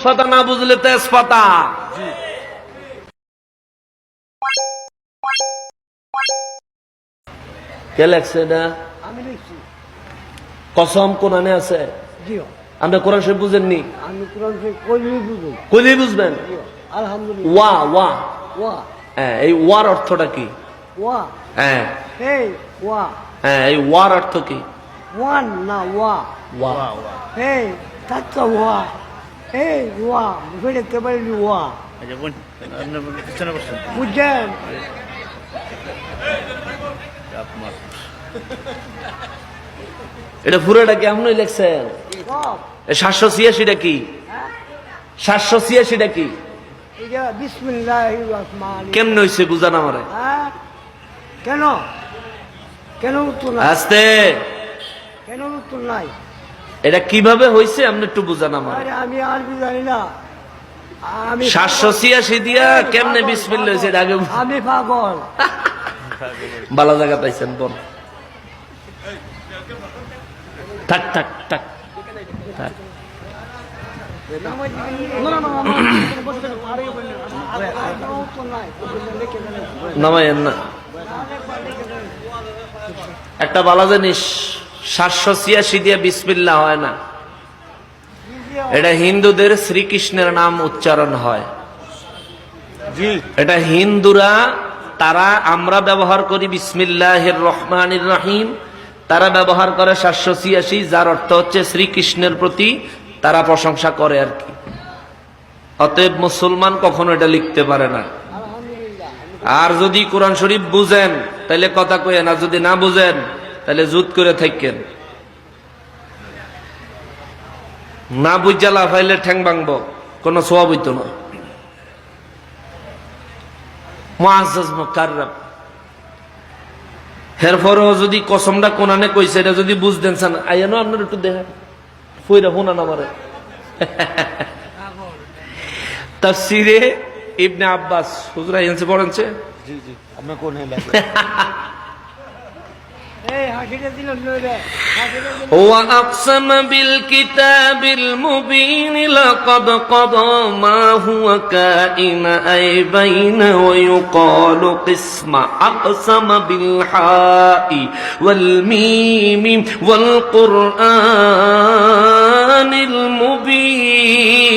পাতা না বুঝলে তেজপাতা। কে লেখছে এটা? আমি লিখছি। কসম কোরআনে আছে? জিও। আপনি কোরআন শরীফ বুঝেননি? আমি কোরআন শরীফ কইলেই বুঝুন। কইলেই বুঝবেন? আলহামদুলিল্লাহ। ওয়া ওয়া ওয়া। হ্যাঁ, এই ওয়ার অর্থটা কি? ওয়া। হ্যাঁ এই ওয়া। হ্যাঁ, এই ওয়ার অর্থ কি? ওয়ান না ওয়া। ওয়া। এই তাত্তা ওয়া। এই ওয়া বুঝে কেবল ওয়া। বুঝছেন? এটা পুরোটা কেমনই লেখছেন? 786টা কি? 786টা কি? এটা বিসমিল্লাহির রহমানির। কেমন হইছে বুঝান আমারে? কেন কেন উত্তর নাই? আস্তে। কেন উত্তর নাই? এটা কিভাবে হইছে আপনি একটু বুঝান আমারে। আরে আমি আরবি জানি না। আমি 786 দিয়া কেমনে বিসমিল্লাহ হইছে এটা আগে আমি পাগল। ভালো জায়গা পাইছেন বল। থাক থাক থাক থাক। নামাইয়েন না। একটা ভালো জিনিস, 786 দিয়ে বিসমিল্লাহ হয় না। এটা হিন্দুদের শ্রীকৃষ্ণের নাম উচ্চারণ হয়। এটা হিন্দুরা, তারা, আমরা ব্যবহার করি বিসমিল্লাহির রহমানির রহিম, তারা ব্যবহার করে 786, যার অর্থ হচ্ছে শ্রীকৃষ্ণের প্রতি তারা প্রশংসা করে আর কি। অতএব মুসলমান কখনো এটা লিখতে পারে না। আর যদি কোরআন শরীফ বুঝেন তাহলে কথা কইেন, আর যদি না বুঝেন তাহলে জুত করে থাকেন। না বুঝা লাফাইলে ঠ্যাং ভাঙবো, কোনো সোয়াব হইত না। মুআজ্জাজ মুকাররাম। এরপরেও যদি কসমটা কোরআনে কইছে এটা যদি বুঝতেন চান, আইয়ানো আপনার একটু দেখেন, ফইরা ফোনা না মারে। তাফসীরে ইবনে আব্বাস হুজুর আইনছে পড়েনছে। জি জি, আপনি কোন হেলা? এই হাসিটা দিল নইলে হাসিটা দিল। وأقسم بالكتاب المبين لقد قضى ما هو كائن أي بين ويقال قسم أقسم بالحاء والميم والقرآن المبين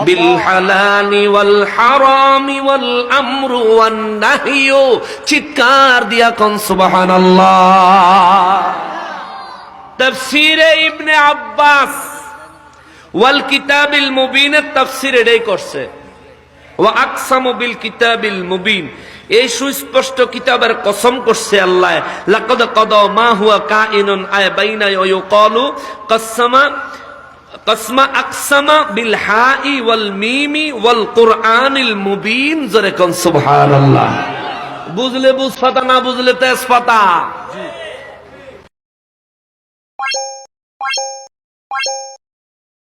بالحلال والحرام والأمر والنهي চিৎকার দিয়া কোন সুবহানাল্লাহ। তাফসীরে ইবনে আব্বাস ওয়াল কিতাবিল মুবিনের তাফসীর এটাই করছে। ওয়া আকসামু বিল কিতাবিল মুবিন, এই সুস্পষ্ট কিতাবের কসম করছে আল্লাহ। লাকাদ কাদা মা হুয়া কাইনুন আয় বাইনা ওয়া ইউকালু কাসমা আকসামা বিল হাই ওয়াল মিমি ওয়াল কুরআনিল মুবিন। জোরে কোন সুবহানাল্লাহ। বুঝলে বুঝ পাতা, না বুঝলে তেজপাতা।